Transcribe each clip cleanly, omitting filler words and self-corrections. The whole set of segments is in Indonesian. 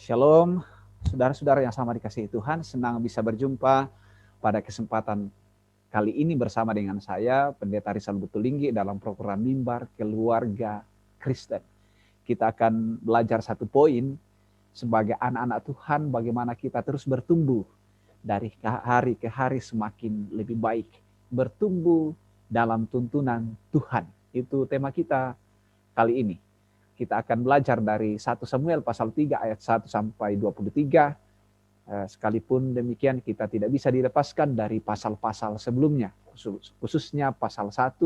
Shalom, saudara-saudara yang sama dikasihi Tuhan. Senang bisa berjumpa pada kesempatan kali ini bersama dengan saya, Pendeta Rizal Butulinggi, dalam program Mimbar Keluarga Kristen. Kita akan belajar satu poin sebagai anak-anak Tuhan, bagaimana kita terus bertumbuh dari hari ke hari semakin lebih baik, bertumbuh dalam tuntunan Tuhan. Itu tema kita kali ini. Kita akan belajar dari 1 Samuel pasal 3 ayat 1 sampai 23. Sekalipun demikian kita tidak bisa dilepaskan dari pasal-pasal sebelumnya, khususnya pasal 1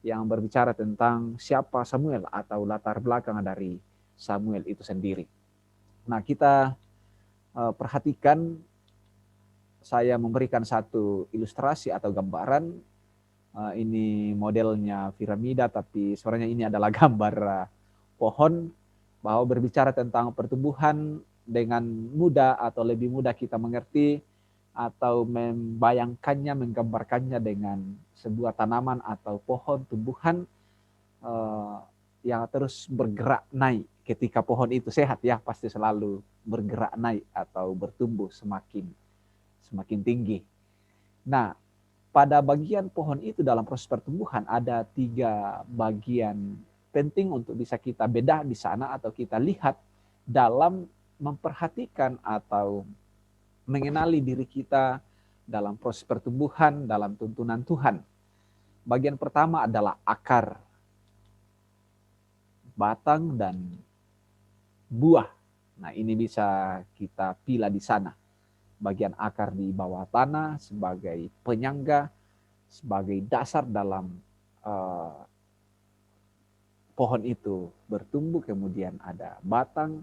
yang berbicara tentang siapa Samuel atau latar belakang dari Samuel itu sendiri. Nah, kita perhatikan, saya memberikan satu ilustrasi atau gambaran. Ini modelnya piramida, tapi sebenarnya ini adalah gambar pohon, bahwa berbicara tentang pertumbuhan dengan mudah atau lebih mudah kita mengerti atau membayangkannya, menggambarkannya dengan sebuah tanaman atau pohon tumbuhan yang terus bergerak naik. Ketika pohon itu sehat ya, pasti selalu bergerak naik atau bertumbuh semakin tinggi. Nah, pada bagian pohon itu dalam proses pertumbuhan ada 3 bagian penting untuk bisa kita bedah di sana atau kita lihat dalam memperhatikan atau mengenali diri kita dalam proses pertumbuhan dalam tuntunan Tuhan. Bagian pertama adalah akar, batang, dan buah. Nah, ini bisa kita pilih di sana. Bagian akar di bawah tanah sebagai penyangga, sebagai dasar dalam pohon itu bertumbuh, kemudian ada batang,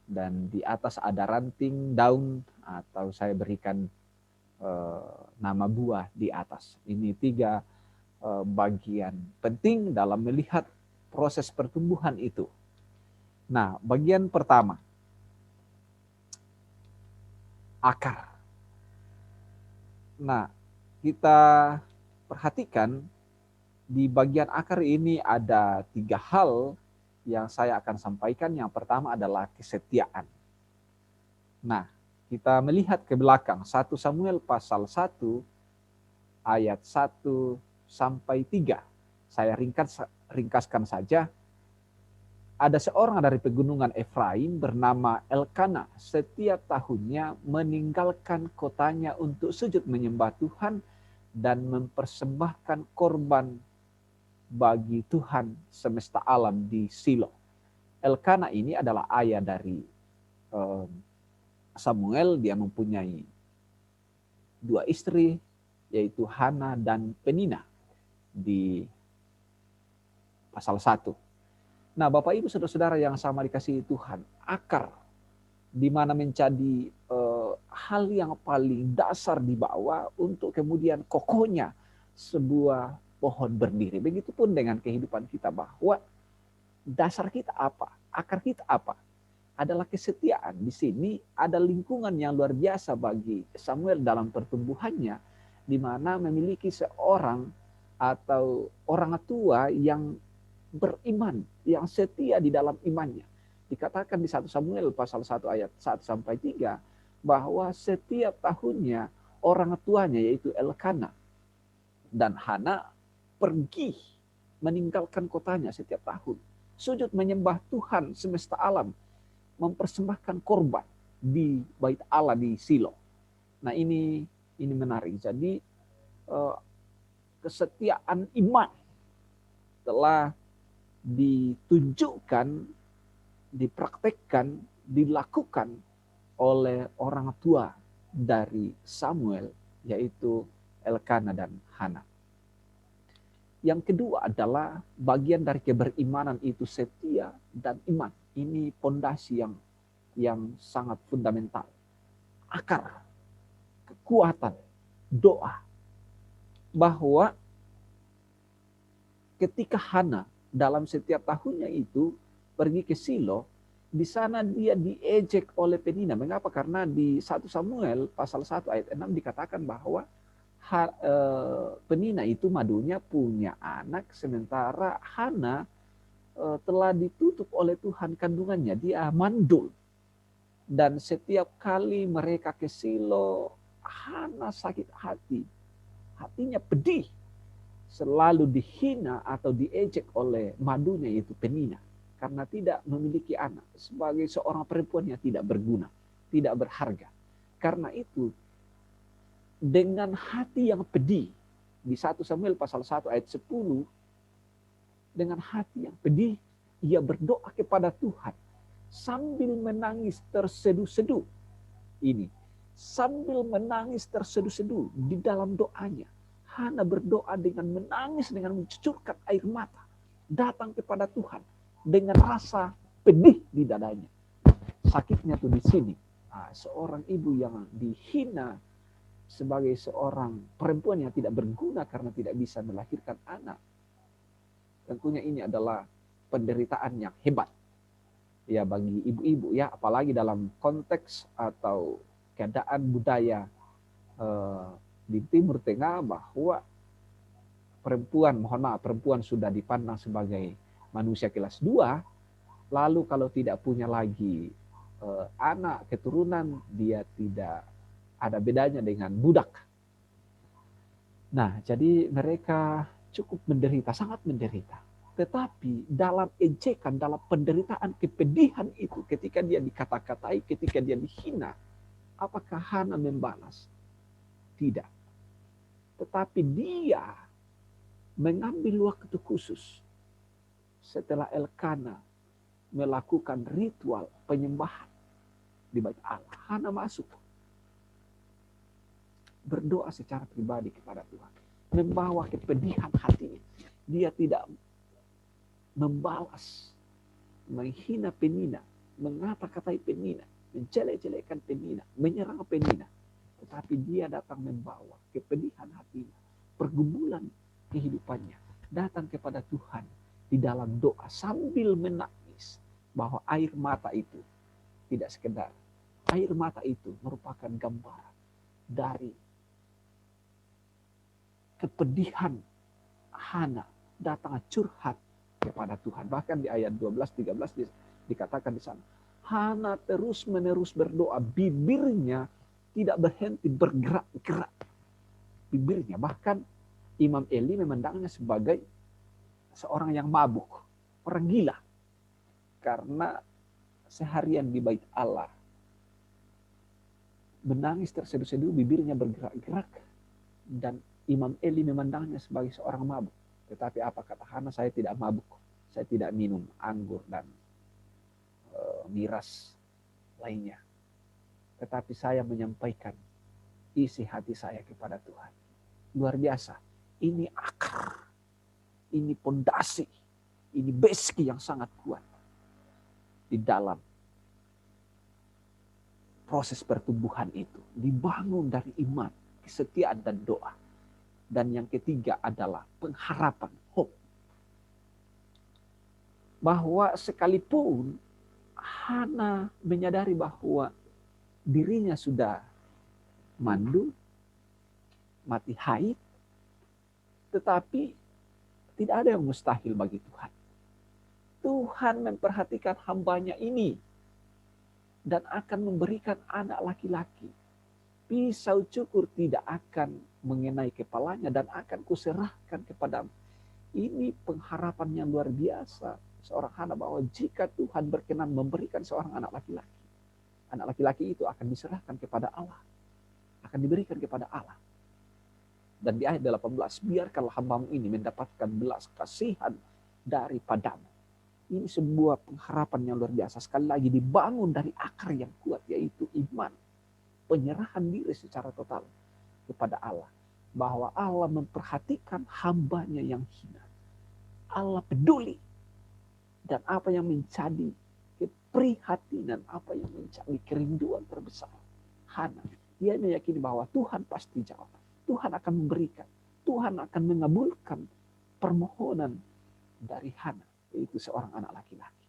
dan di atas ada ranting, daun, atau saya berikan nama buah di atas. Ini 3 bagian penting dalam melihat proses pertumbuhan itu. Nah, bagian pertama, akar. Nah, kita perhatikan di bagian akar ini ada 3 hal yang saya akan sampaikan. Yang pertama adalah kesetiaan. Nah, kita melihat ke belakang, 1 Samuel pasal 1 ayat 1 sampai 3. Saya ringkaskan saja. Ada seorang dari pegunungan Efraim bernama Elkana, setiap tahunnya meninggalkan kotanya untuk sujud menyembah Tuhan dan mempersembahkan korban bagi Tuhan semesta alam di Silo. Elkana ini adalah ayah dari Samuel. Dia mempunyai 2 istri, yaitu Hana dan Penina di pasal 1. Nah, Bapak Ibu saudara-saudara yang sama dikasihi Tuhan, akar di mana menjadi hal yang paling dasar di bawah untuk kemudian kokohnya sebuah pohon berdiri. Begitupun dengan kehidupan kita, bahwa dasar kita apa, akar kita apa, adalah kesetiaan. Di sini ada lingkungan yang luar biasa bagi Samuel dalam pertumbuhannya, di mana memiliki seorang atau orang tua yang beriman, yang setia di dalam imannya. Dikatakan di 1 Samuel pasal 1 ayat 1 sampai 3 bahwa setiap tahunnya orang tuanya, yaitu Elkana dan Hana, pergi meninggalkan kotanya setiap tahun, sujud menyembah Tuhan semesta alam, mempersembahkan korban di bait Allah di Silo. Nah, ini menarik. Jadi kesetiaan iman telah ditunjukkan, dipraktekkan, dilakukan oleh orang tua dari Samuel, yaitu Elkana dan Hana. Yang kedua adalah bagian dari keberimanan itu setia dan iman. Ini pondasi yang sangat fundamental. Akar, kekuatan, doa. Bahwa ketika Hana dalam setiap tahunnya itu pergi ke Silo, di sana dia diejek oleh Penina. Mengapa? Karena di 1 Samuel pasal 1 ayat 6 dikatakan bahwa Penina itu madunya punya anak, sementara Hana telah ditutup oleh Tuhan kandungannya, dia mandul. Dan setiap kali mereka ke Silo, Hana sakit hati. Hatinya pedih. Selalu dihina atau diejek oleh madunya, yaitu Penina. Karena tidak memiliki anak. Sebagai seorang perempuan yang tidak berguna, tidak berharga. Karena itu, dengan hati yang pedih, di 1 Samuel pasal 1 ayat 10, dengan hati yang pedih, ia berdoa kepada Tuhan sambil menangis terseduh-seduh. Ini, sambil menangis terseduh-seduh di dalam doanya. Hana berdoa dengan menangis, dengan mencucurkan air mata. Datang kepada Tuhan dengan rasa pedih di dadanya. Sakitnya tuh di sini. Seorang ibu yang dihina sebagai seorang perempuan yang tidak berguna karena tidak bisa melahirkan anak. Tentunya ini adalah penderitaan yang hebat ya bagi ibu-ibu ya, apalagi dalam konteks atau keadaan budaya di Timur Tengah, bahwa perempuan sudah dipandang sebagai manusia kelas 2, lalu kalau tidak punya lagi anak keturunan, dia tidak ada bedanya dengan budak. Nah, jadi mereka cukup menderita, sangat menderita. Tetapi dalam ejekan, dalam penderitaan, kepedihan itu, ketika dia dikata-katai, ketika dia dihina, apakah Hana membalas? Tidak. Tetapi dia mengambil waktu khusus setelah Elkana melakukan ritual penyembahan di bait Allah. Hana masuk, berdoa secara pribadi kepada Tuhan, membawa kepedihan hatinya. Dia tidak membalas, menghina Penina, mengata-katai Penina, menjelek-jelekkan Penina, menyerang Penina. Tetapi dia datang membawa kepedihan hatinya, pergumulan kehidupannya, datang kepada Tuhan di dalam doa sambil menangis, bahwa air mata itu tidak sekedar air mata itu merupakan gambaran dari kepedihan Hana, datang curhat kepada Tuhan. Bahkan di ayat 12-13 dikatakan di sana, Hana terus-menerus berdoa, bibirnya tidak berhenti bergerak-gerak. Bibirnya, bahkan Imam Eli memandangnya sebagai seorang yang mabuk, orang gila. Karena seharian di bait Allah, menangis terseduh-seduh, bibirnya bergerak-gerak, dan Imam Eli memandangnya sebagai seorang mabuk. Tetapi apa kata Hana? Saya tidak mabuk, saya tidak minum anggur dan miras lainnya. Tetapi saya menyampaikan isi hati saya kepada Tuhan. Luar biasa. Ini akar, ini pondasi, ini besi yang sangat kuat di dalam proses pertumbuhan itu. Dibangun dari iman, kesetiaan dan doa. Dan yang ketiga adalah pengharapan, hope. Bahwa sekalipun Hana menyadari bahwa dirinya sudah mandul, mati haid, tetapi tidak ada yang mustahil bagi Tuhan. Tuhan memperhatikan hambanya ini dan akan memberikan anak laki-laki. Pisau cukur tidak akan mengenai kepalanya dan akan kuserahkan kepadamu. Ini pengharapan yang luar biasa seorang Hana, bahwa jika Tuhan berkenan memberikan seorang anak laki-laki, anak laki-laki itu akan diserahkan kepada Allah, akan diberikan kepada Allah. Dan di ayat 18, biarkanlah hambamu ini mendapatkan belas kasihan daripadamu. Ini sebuah pengharapan yang luar biasa. Sekali lagi dibangun dari akar yang kuat, yaitu iman. Penyerahan diri secara total kepada Allah. Bahwa Allah memperhatikan hambanya yang hina. Allah peduli. Dan apa yang menjadi keprihatinan, apa yang menjadi kerinduan terbesar Hana. Dia meyakini bahwa Tuhan pasti jawab. Tuhan akan memberikan. Tuhan akan mengabulkan permohonan dari Hana, yaitu seorang anak laki-laki.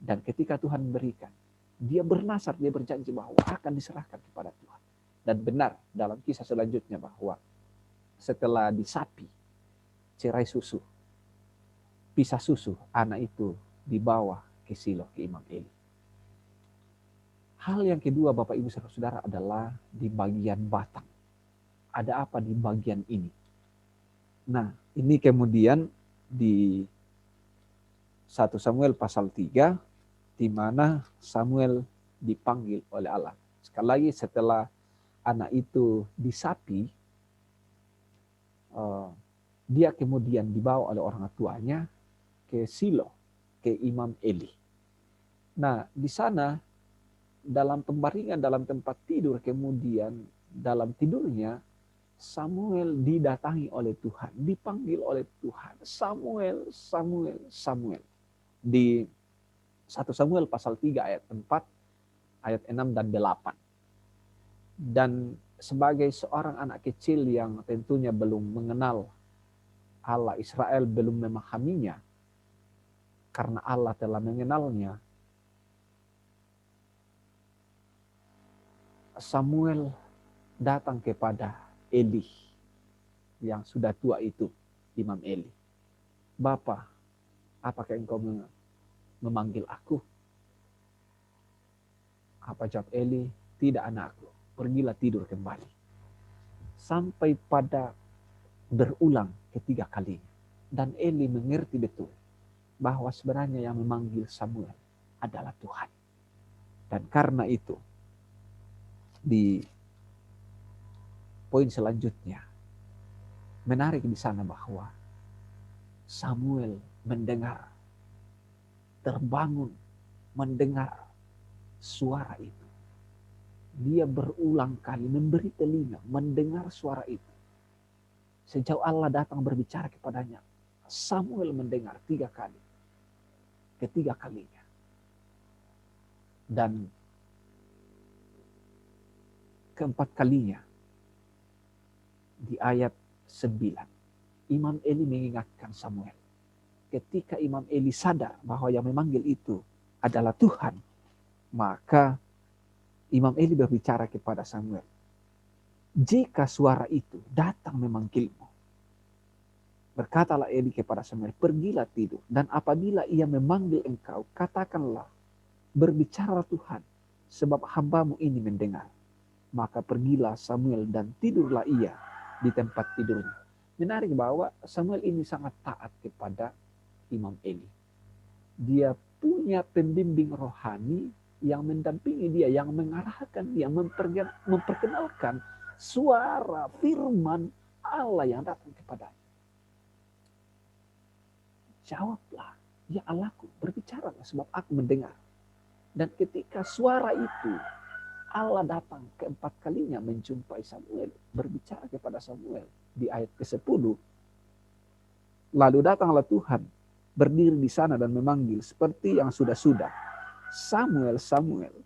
Dan ketika Tuhan memberikan, dia bernasar, dia berjanji bahwa akan diserahkan kepada Tuhan. Dan benar dalam kisah selanjutnya bahwa setelah disapi, cerai susu, pisah susu, anak itu dibawa ke Silo, ke Imam Eli. Hal yang kedua Bapak Ibu Saudara adalah di bagian batang. Ada apa di bagian ini? Nah, ini kemudian di 1 Samuel pasal 3, di mana Samuel dipanggil oleh Allah. Sekali lagi setelah anak itu disapi, dia kemudian dibawa oleh orang tuanya ke Silo, ke Imam Eli. Nah, di sana dalam pembaringan dalam tempat tidur, kemudian dalam tidurnya Samuel didatangi oleh Tuhan, dipanggil oleh Tuhan. Samuel, Samuel, Samuel. Di 1 Samuel pasal 3 ayat 4, ayat 6 dan 8. Dan sebagai seorang anak kecil yang tentunya belum mengenal Allah, Israel belum memahaminya, karena Allah telah mengenalnya, Samuel datang kepada Eli yang sudah tua itu, Imam Eli. Bapa, apakah engkau memanggil aku? Apa jawab Eli? Tidak anakku, pergilah tidur kembali. Sampai pada berulang ketiga kalinya. Dan Eli mengerti betul bahwa sebenarnya yang memanggil Samuel adalah Tuhan. Dan karena itu, di poin selanjutnya, menarik di sana bahwa Samuel mendengar, terbangun mendengar suara itu. Dia berulang kali memberi telinga, mendengar suara itu. Sejauh Allah datang berbicara kepadanya, Samuel mendengar 3 kali. Ketiga kalinya. Dan keempat kalinya, di ayat 9, Imam Eli mengingatkan Samuel. Ketika Imam Eli sadar bahwa yang memanggil itu adalah Tuhan, maka Imam Eli berbicara kepada Samuel. Jika suara itu datang memanggilmu, berkatalah Eli kepada Samuel, pergilah tidur. Dan apabila ia memanggil engkau, katakanlah, berbicara Tuhan, sebab hambamu ini mendengar. Maka pergilah Samuel dan tidurlah ia di tempat tidurnya. Menarik bahwa Samuel ini sangat taat kepada Imam Eli. Dia punya pembimbing rohani yang mendampingi dia, yang mengarahkan dia, memperkenalkan suara firman Allah yang datang kepadanya. Jawablah, ya Allahku, berbicaralah sebab aku mendengar. Dan ketika suara itu, Allah datang keempat kalinya menjumpai Samuel, berbicara kepada Samuel di ayat ke-10. Lalu datanglah Tuhan, berdiri di sana dan memanggil seperti yang sudah-sudah. Samuel, Samuel.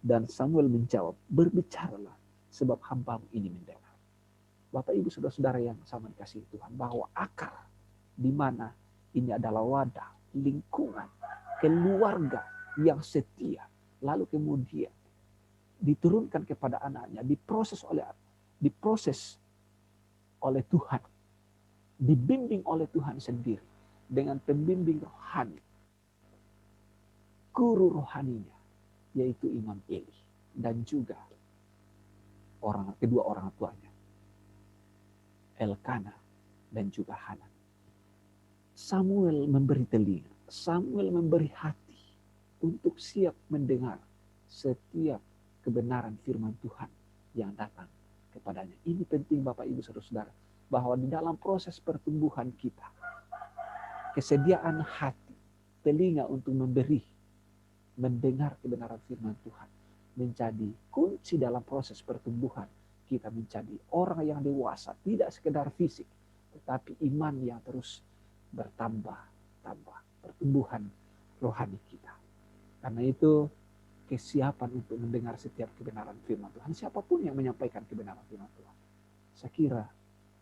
Dan Samuel menjawab, berbicaralah sebab hambamu ini mendengar. Bapak Ibu saudara-saudara yang sama dikasihi Tuhan, bahwa akar di mana ini adalah wadah, lingkungan, keluarga yang setia. Lalu kemudian diturunkan kepada anaknya, diproses oleh Tuhan, dibimbing oleh Tuhan sendiri dengan pembimbing rohani, guru rohaninya, yaitu Imam Eli dan juga kedua orang tuanya, Elkana dan juga Hanan. Samuel memberi telinga, Samuel memberi hati untuk siap mendengar setiap kebenaran firman Tuhan yang datang kepadanya. Ini penting Bapak Ibu Saudara-saudara, bahwa di dalam proses pertumbuhan kita, kesediaan hati, telinga untuk mendengar kebenaran firman Tuhan menjadi kunci dalam proses pertumbuhan kita menjadi orang yang dewasa, tidak sekedar fisik, tetapi iman yang terus bertambah, pertumbuhan rohani kita. Karena itu kesiapan untuk mendengar setiap kebenaran firman Tuhan, siapapun yang menyampaikan kebenaran firman Tuhan, saya kira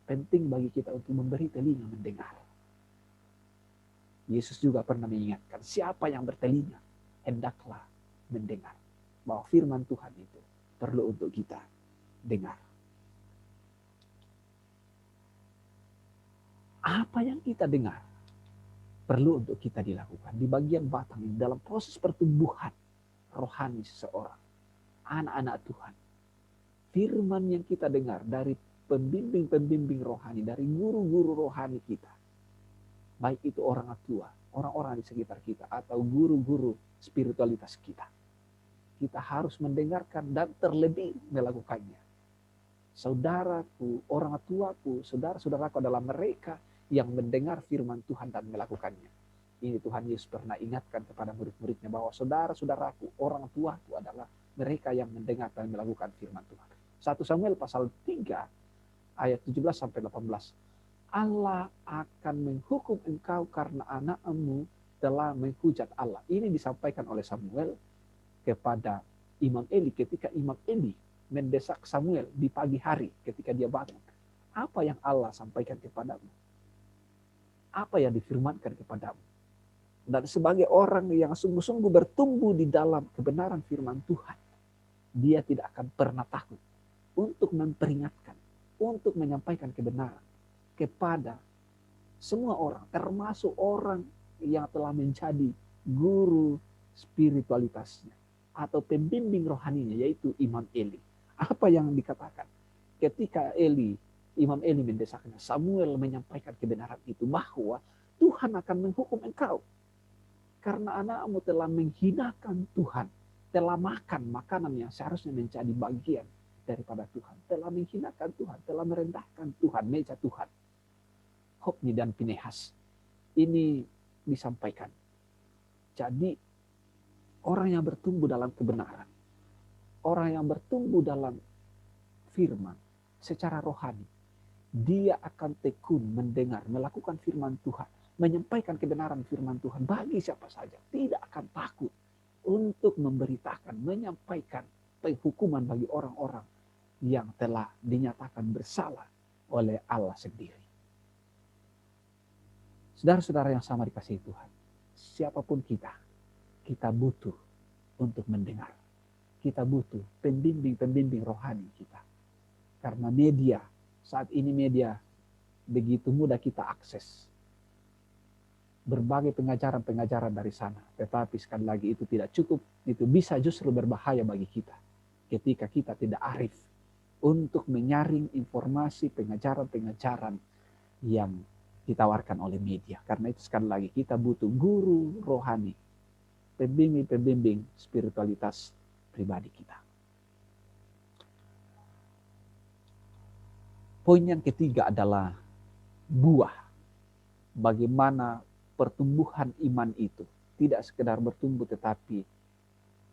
penting bagi kita untuk memberi telinga mendengar. Yesus juga pernah mengingatkan, siapa yang bertelinga, hendaklah mendengar. Bahwa firman Tuhan itu perlu untuk kita dengar. Apa yang kita dengar perlu untuk kita dilakukan di bagian batang ini dalam proses pertumbuhan rohani seseorang. anak-anak Tuhan. Firman yang kita dengar dari pembimbing-pembimbing rohani, dari guru-guru rohani kita. Baik itu orang tua, orang-orang di sekitar kita, atau guru-guru spiritualitas kita. Kita harus mendengarkan dan terlebih melakukannya. Saudaraku, orang tuaku, saudara-saudaraku adalah mereka yang mendengar firman Tuhan dan melakukannya. Ini Tuhan Yesus pernah ingatkan kepada murid-muridnya bahwa saudara-saudaraku, orang tuaku adalah mereka yang mendengar dan melakukan firman Tuhan. 1 Samuel pasal 3 ayat 17-18. Allah akan menghukum engkau karena anakmu telah menghujat Allah. Ini disampaikan oleh Samuel kepada Imam Eli ketika Imam Eli mendesak Samuel di pagi hari ketika dia bangun. Apa yang Allah sampaikan kepadamu? Apa yang difirmankan kepadamu? Dan sebagai orang yang sungguh-sungguh bertumbuh di dalam kebenaran firman Tuhan, dia tidak akan pernah takut untuk memperingatkan, untuk menyampaikan kebenaran kepada semua orang, termasuk orang yang telah menjadi guru spiritualitasnya atau pembimbing rohaninya, yaitu Imam Eli. Apa yang dikatakan? Ketika Imam Eli mendesaknya, Samuel menyampaikan kebenaran itu bahwa Tuhan akan menghukum engkau. Karena anakmu telah menghinakan Tuhan, telah makan makanan yang seharusnya menjadi bagian daripada Tuhan, telah menghinakan Tuhan, telah merendahkan Tuhan, meja Tuhan. Hofni dan Pinehas ini disampaikan. Jadi orang yang bertumbuh dalam kebenaran, orang yang bertumbuh dalam firman secara rohani, dia akan tekun mendengar, melakukan firman Tuhan, menyampaikan kebenaran firman Tuhan bagi siapa saja. Tidak akan takut untuk memberitakan, menyampaikan penghukuman bagi orang-orang yang telah dinyatakan bersalah oleh Allah sendiri. Saudara-saudara yang sama dikasihi Tuhan, siapapun kita butuh untuk mendengar. Kita butuh pembimbing-pembimbing rohani kita. Karena media, saat ini media begitu mudah kita akses. Berbagai pengajaran-pengajaran dari sana. Tetapi sekali lagi itu tidak cukup. Itu bisa justru berbahaya bagi kita. Ketika kita tidak arif untuk menyaring informasi pengajaran-pengajaran yang ditawarkan oleh media. Karena itu sekali lagi kita butuh guru rohani. Pembimbing-pembimbing spiritualitas pribadi kita. Poin yang ketiga adalah buah. Bagaimana pertumbuhan iman itu tidak sekedar bertumbuh tetapi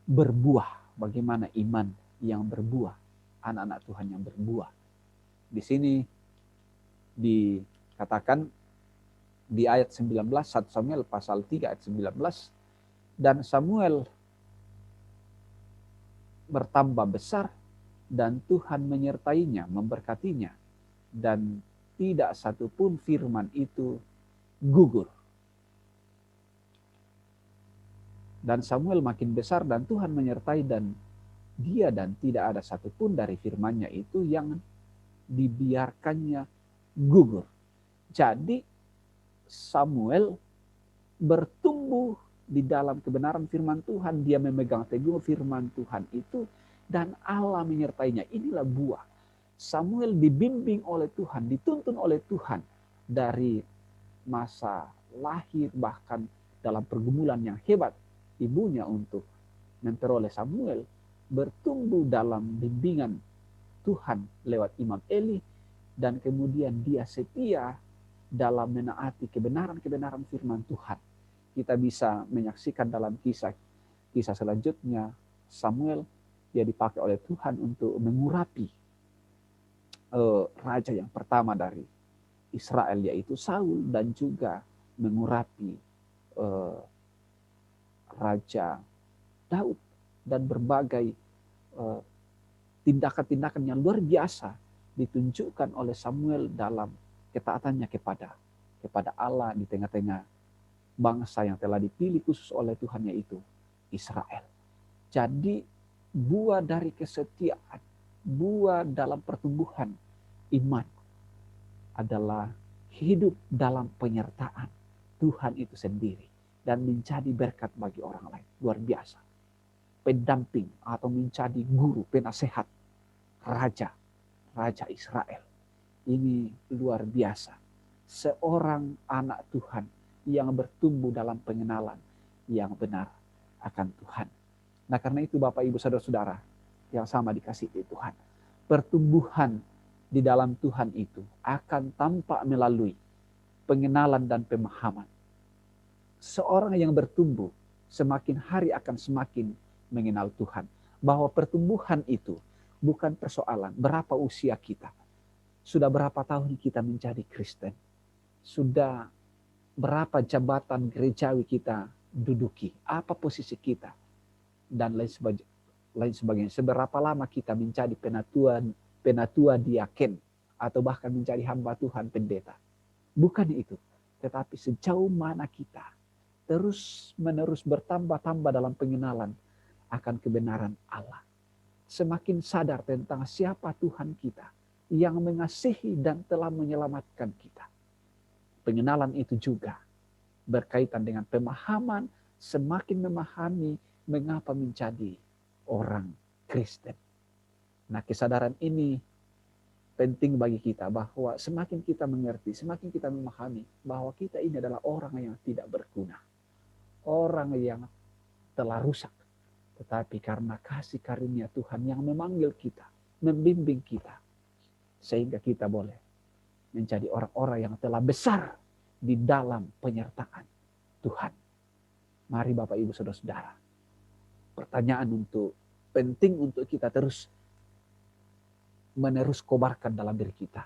berbuah. Bagaimana iman yang berbuah, anak-anak Tuhan yang berbuah. Di sini dikatakan di ayat 19, 1 Samuel pasal 3 ayat 19, dan Samuel bertambah besar dan Tuhan menyertainya, memberkatinya, dan tidak satupun firman itu gugur. Dan Samuel makin besar dan Tuhan menyertai dan tidak ada satupun dari firman-Nya itu yang dibiarkannya gugur. Jadi Samuel bertumbuh di dalam kebenaran firman Tuhan, dia memegang teguh firman Tuhan itu dan Allah menyertainya. Inilah buah. Samuel dibimbing oleh Tuhan, dituntun oleh Tuhan dari masa lahir, bahkan dalam pergumulan yang hebat ibunya untuk memperoleh Samuel, bertumbuh dalam bimbingan Tuhan lewat Imam Eli, dan kemudian dia setia dalam menaati kebenaran-kebenaran firman Tuhan. Kita bisa menyaksikan dalam kisah selanjutnya, Samuel dia dipakai oleh Tuhan untuk mengurapi raja yang pertama dari Israel, yaitu Saul, dan juga mengurapi Raja Daud, dan berbagai tindakan-tindakan yang luar biasa ditunjukkan oleh Samuel dalam ketaatannya kepada Allah di tengah-tengah bangsa yang telah dipilih khusus oleh Tuhan, yaitu Israel. Jadi buah dari kesetiaan, buah dalam pertumbuhan iman adalah hidup dalam penyertaan Tuhan itu sendiri dan menjadi berkat bagi orang lain. Luar biasa. pendamping atau menjadi guru, penasehat Raja Israel. Ini luar biasa. Seorang anak Tuhan yang bertumbuh dalam pengenalan yang benar akan Tuhan. Nah karena itu Bapak Ibu Saudara-saudara yang sama dikasihi Tuhan. Pertumbuhan di dalam Tuhan itu akan tampak melalui pengenalan dan pemahaman. Seorang yang bertumbuh semakin hari akan semakin mengenal Tuhan. Bahwa pertumbuhan itu bukan persoalan berapa usia kita. Sudah berapa tahun kita menjadi Kristen. Sudah berapa jabatan gerejawi kita duduki. Apa posisi kita. Dan lain sebagainya. Seberapa lama kita menjadi penatua diaken. Atau bahkan menjadi hamba Tuhan pendeta. Bukan itu. Tetapi sejauh mana kita terus menerus bertambah-tambah dalam pengenalan akan kebenaran Allah. Semakin sadar tentang siapa Tuhan kita yang mengasihi dan telah menyelamatkan kita. Pengenalan itu juga berkaitan dengan pemahaman, semakin memahami mengapa menjadi orang Kristen. Nah kesadaran ini penting bagi kita bahwa semakin kita mengerti, semakin kita memahami bahwa kita ini adalah orang yang tidak berguna. Orang yang telah rusak. Tetapi karena kasih karunia Tuhan yang memanggil kita, membimbing kita. Sehingga kita boleh menjadi orang-orang yang telah besar di dalam penyertaan Tuhan. Mari Bapak Ibu Saudara-saudara. Pertanyaan penting untuk kita terus menerus kobarkan dalam diri kita.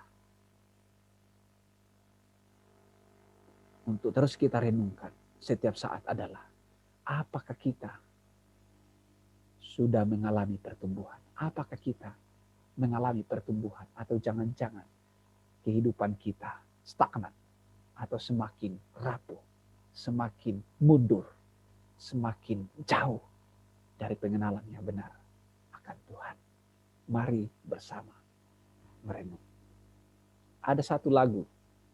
Untuk terus kita renungkan setiap saat adalah apakah kita sudah mengalami pertumbuhan? Apakah kita mengalami pertumbuhan? Atau jangan-jangan kehidupan kita stagnan atau semakin rapuh, semakin mundur, semakin jauh dari pengenalan yang benar akan Tuhan. Mari bersama merenung. Ada satu lagu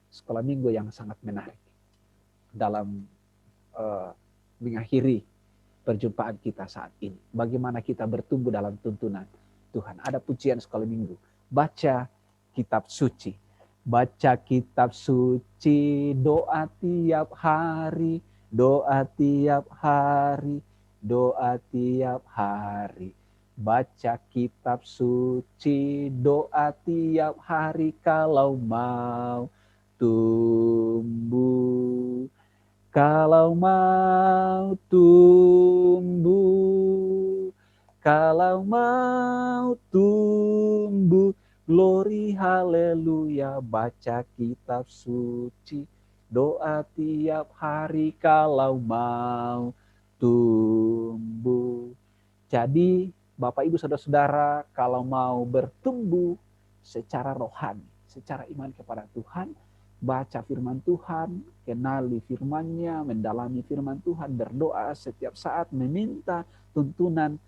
sekolah minggu yang sangat menarik dalam mengakhiri perjumpaan kita saat ini. Bagaimana kita bertumbuh dalam tuntunan Tuhan. Ada pujian sekolah minggu. Baca kitab suci. Baca kitab suci, doa tiap hari, doa tiap hari, doa tiap hari. Baca kitab suci, doa tiap hari kalau mau tumbuh. Kalau mau tumbuh, kalau mau tumbuh, glory haleluya, baca kitab suci, doa tiap hari kalau mau tumbuh. Jadi Bapak Ibu Saudara-saudara, kalau mau bertumbuh secara rohani, secara iman kepada Tuhan, baca firman Tuhan, kenali firman-Nya, mendalami firman Tuhan, berdoa setiap saat, meminta tuntunan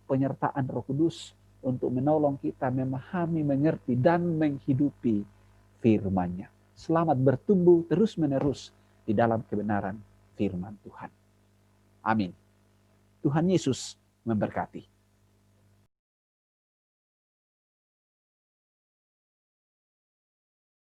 penyertaan Roh Kudus untuk menolong kita memahami, mengerti, dan menghidupi firman-Nya. Selamat bertumbuh terus-menerus di dalam kebenaran firman Tuhan. Amin. Tuhan Yesus memberkati.